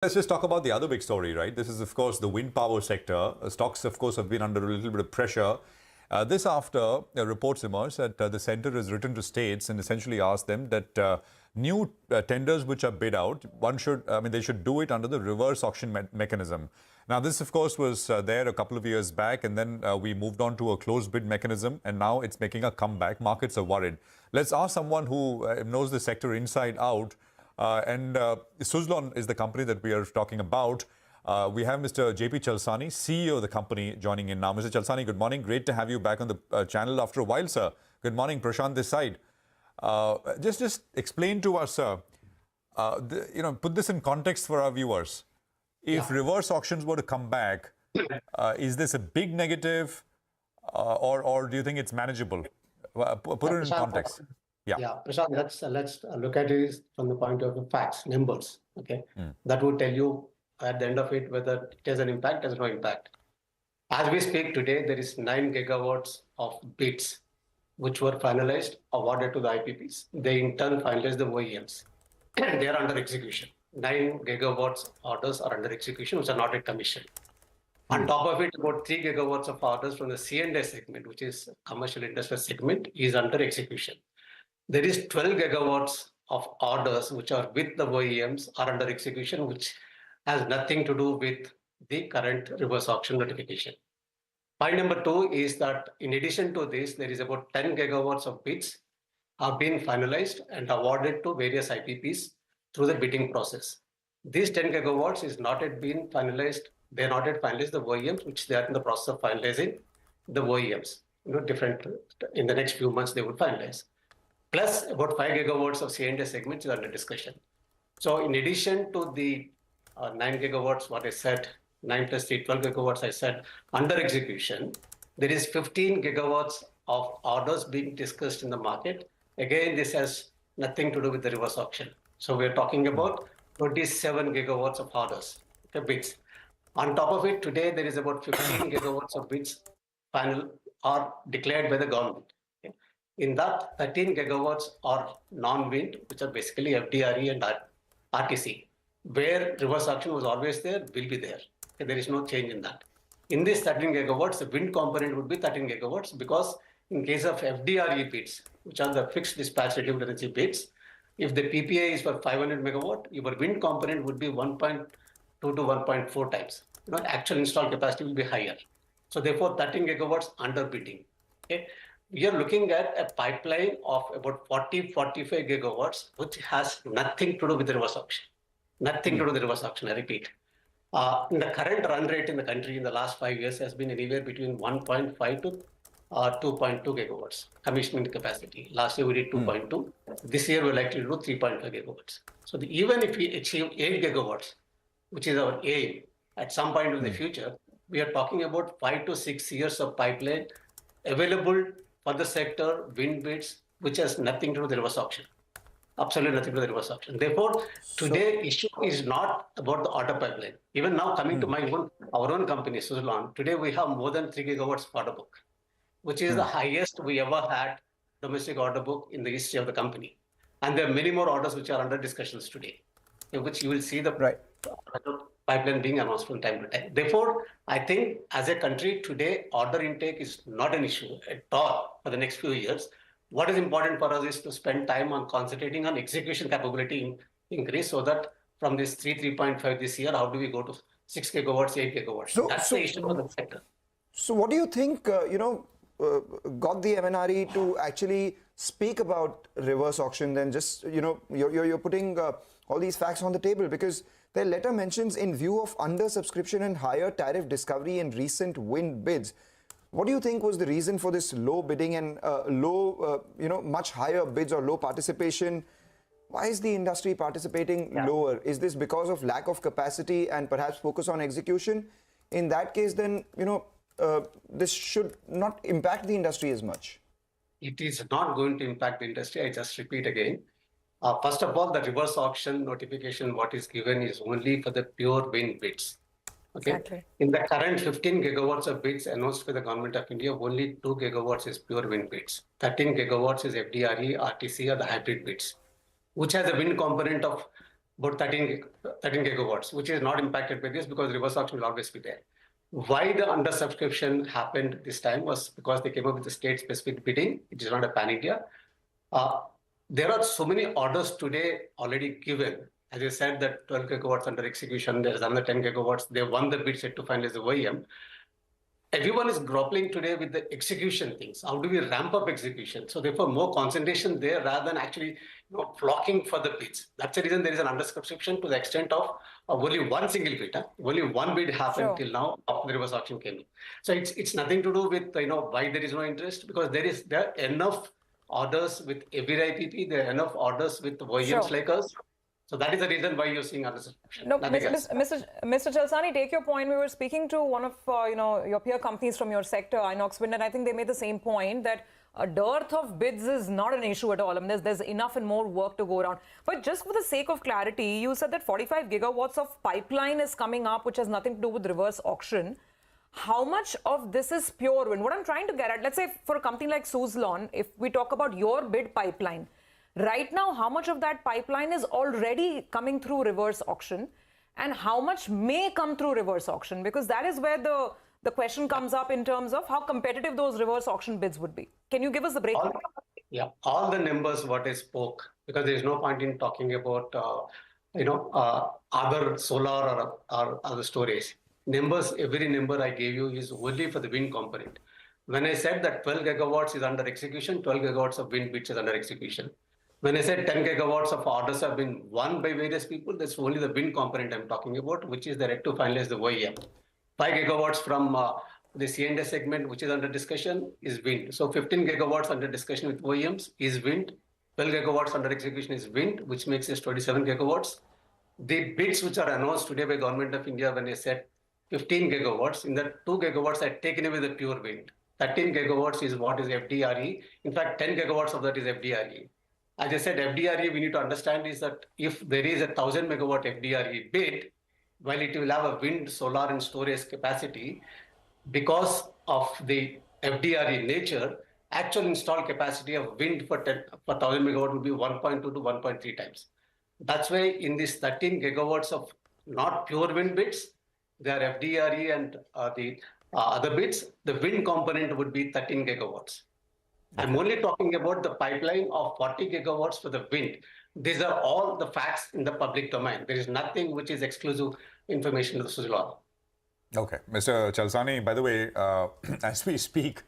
Let's just talk about the other big story, right? This is, of course, the wind power sector. Stocks, of course, have been under a little bit of pressure. This after reports emerged that the center has written to states and essentially asked them that new tenders which are bid out, they should do it under the reverse auction mechanism. Now, this, of course, was there a couple of years back, and then we moved on to a closed bid mechanism, and now it's making a comeback. Markets are worried. Let's ask someone who knows the sector inside out. Suzlon is the company that we are talking about. We have Mr. JP Chalasani, CEO of the company, joining in now. Mr. Chalasani, good morning. Great to have you back on the channel after a while, sir. Good morning, Prashant this side. Just explain to us, sir, put this in context for our viewers. If reverse auctions were to come back, is this a big negative or do you think it's manageable? Put it in context. Yeah, Prashant, let's look at it from the point of the facts, numbers. Okay, that would tell you at the end of it whether it has an impact, has no impact. As we speak today, there is 9 gigawatts of bids which were finalized, awarded to the IPPs. They in turn finalized the OEMs. They are under execution. 9 gigawatts orders are under execution, which are not yet commissioned. On top of it, about 3 gigawatts of orders from the C&I segment, which is commercial industrial segment, is under execution. There is 12 gigawatts of orders which are with the OEMs are under execution, which has nothing to do with the current reverse auction notification. Point number 2 is that in addition to this, there is about 10 gigawatts of bids have been finalized and awarded to various IPPs through the bidding process. These 10 gigawatts is not yet been finalized. They are not yet finalized the OEMs, which they are in the process of finalizing the OEMs. In the next few months, they would finalize. Plus about 5 gigawatts of C&I segments is under discussion. So in addition to the 9 gigawatts, what I said, 9 plus 3, 12 gigawatts I said, under execution, there is 15 gigawatts of orders being discussed in the market. Again, this has nothing to do with the reverse auction. So we're talking about 27 gigawatts of orders, bids. On top of it, today there is about 15 gigawatts of bids final are declared by the government. In that, 13 gigawatts are non-wind, which are basically FDRE and RTC. Where reverse auction was always there, will be there. There is no change in that. In this 13 gigawatts, the wind component would be 13 gigawatts because in case of FDRE bids, which are the fixed dispatch renewable energy bids, if the PPA is for 500 megawatt, your wind component would be 1.2 to 1.4 times. Actual installed capacity will be higher. So therefore, 13 gigawatts under bidding. Okay. We are looking at a pipeline of about 40-45 gigawatts, which has nothing to do with the reverse auction. Nothing to do with the reverse auction, I repeat. The current run rate in the country in the last 5 years has been anywhere between 1.5 to 2.2 gigawatts commissioning capacity. Last year we did 2.2. This year we're likely to do 3.5 gigawatts. So even if we achieve 8 gigawatts, which is our aim at some point in the future, we are talking about 5 to 6 years of pipeline available for the sector, wind bids, which has nothing to do with the reverse auction. Absolutely nothing to do with the reverse auction. Therefore, today issue is not about the order pipeline. Even now, coming to our own company, Suzlon, today we have more than 3 gigawatts order book, which is the highest we ever had domestic order book in the history of the company. And there are many more orders which are under discussions today, in which you will see the pipeline being announced from time to time. Therefore, I think as a country today, order intake is not an issue at all for the next few years. What is important for us is to spend time on concentrating on execution capability increase so that from this 3.5 this year, how do we go to 6 gigawatts, 8 gigawatts? That's the issue for the sector. So what do you think, got the MNRE to actually speak about reverse auction than just, you're putting all these facts on the table? Because their letter mentions in view of undersubscription and higher tariff discovery in recent wind bids. What do you think was the reason for this low bidding and much higher bids or low participation? Why is the industry participating lower? Is this because of lack of capacity and perhaps focus on execution? In that case, then, this should not impact the industry as much. It is not going to impact the industry. I just repeat again. First of all, the reverse auction notification, what is given is only for the pure wind bids. Okay. Exactly. In the current 15 gigawatts of bids announced by the government of India, only 2 gigawatts is pure wind bids. 13 gigawatts is FDRE, RTC, or the hybrid bids, which has a wind component of about 13 gigawatts, which is not impacted by this because reverse auction will always be there. Why the undersubscription happened this time was because they came up with the state-specific bidding. It is not a pan-India. There are so many orders today already given. As I said, that 12 gigawatts under execution, there's another 10 gigawatts. They won the bid set to finalize the OEM. Everyone is grappling today with the execution things. How do we ramp up execution? So therefore, more concentration there rather than actually flocking for the bids. That's the reason there is an undersubscription to the extent of only one single bid. Only one bid happened till now after the reverse auction came in. So it's nothing to do with why there is no interest, because there are enough orders with every IPP. There are enough orders with OEMs like us. So that is the reason why you're seeing undersubscription. No, Mr. Chalasani, take your point. We were speaking to one of your peer companies from your sector, Inox Wind, and I think they made the same point that a dearth of bids is not an issue at all. I mean, there's enough and more work to go around. But just for the sake of clarity, you said that 45 gigawatts of pipeline is coming up, which has nothing to do with reverse auction. How much of this is pure wind? What I'm trying to get at, let's say for a company like Suzlon, if we talk about your bid pipeline, right now, how much of that pipeline is already coming through reverse auction and how much may come through reverse auction? Because that is where the question comes up in terms of how competitive those reverse auction bids would be. Can you give us the breakdown? All the numbers what I spoke, because there is no point in talking about other solar or other storage. Numbers, every number I gave you is only for the wind component. When I said that 12 gigawatts is under execution, 12 gigawatts of wind bids is under execution. When I said 10 gigawatts of orders have been won by various people, that's only the wind component I'm talking about, which is the to finalize the OEM. 5 gigawatts from the C&S segment, which is under discussion, is wind. So 15 gigawatts under discussion with OEMs is wind. 12 gigawatts under execution is wind, which makes us 27 gigawatts. The bids which are announced today by Government of India, when I said 15 gigawatts, in that 2 gigawatts I taken away the pure wind. 13 gigawatts is what is FDRE. In fact, 10 gigawatts of that is FDRE. As I said, FDRE, we need to understand is that if there is a 1000 megawatt FDRE bid, while it will have a wind, solar and storage capacity, because of the FDRE nature, actual installed capacity of wind for 1000 megawatt will be 1.2 to 1.3 times. That's why in this 13 gigawatts of not pure wind bids, there are FDRE and the other bids, the wind component would be 13 gigawatts. I'm only talking about the pipeline of 40 gigawatts for the wind. These are all the facts in the public domain. There is nothing which is exclusive information to the Suzlon. Okay. Mr. Chalasani, by the way, as we speak,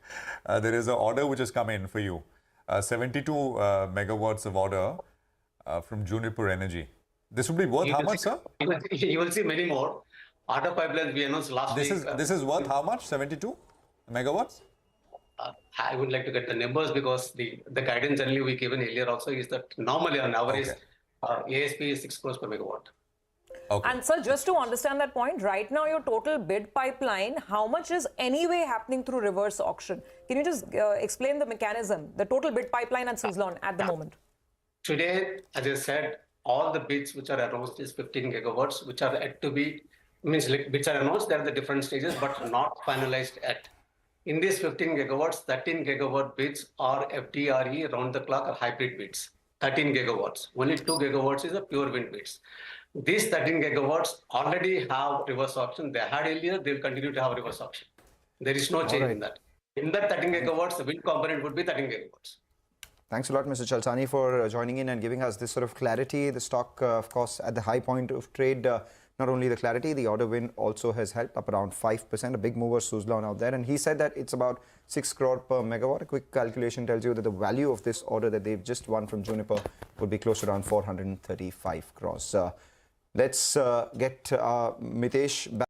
there is an order which has come in for you. 72 megawatts of order from Juniper Energy. This would be worth how much, sir? You will see many more. Order pipelines we announced last week. This is worth how much? 72 megawatts? I would like to get the numbers because the guidance generally we given earlier also is that normally on average, ASP is 6 crores per megawatt. Okay. And sir, just to understand that point, right now your total bid pipeline, how much is anyway happening through reverse auction? Can you just explain the mechanism, the total bid pipeline at Suzlon at the moment? Today, as I said, all the bids which are announced is 15 gigawatts, which are yet to be, means like bids are announced, they are the different stages, but not finalized yet. In these 15 gigawatts, 13 gigawatt bids are FDRE, round the clock or hybrid bids. 13 gigawatts. Only 2 gigawatts is a pure wind bids. These 13 gigawatts already have reverse auction. They had earlier, they will continue to have reverse auction. There is no change in that. In that 13 gigawatts, the wind component would be 13 gigawatts. Thanks a lot, Mr. Chalasani, for joining in and giving us this sort of clarity. The stock, of course, at the high point of trade, not only the clarity, the order win also has helped up around 5%, a big mover Suzlon out there. And he said that it's about 6 crore per megawatt. A quick calculation tells you that the value of this order that they've just won from Juniper would be close to around 435 crores. Let's get Mitesh back.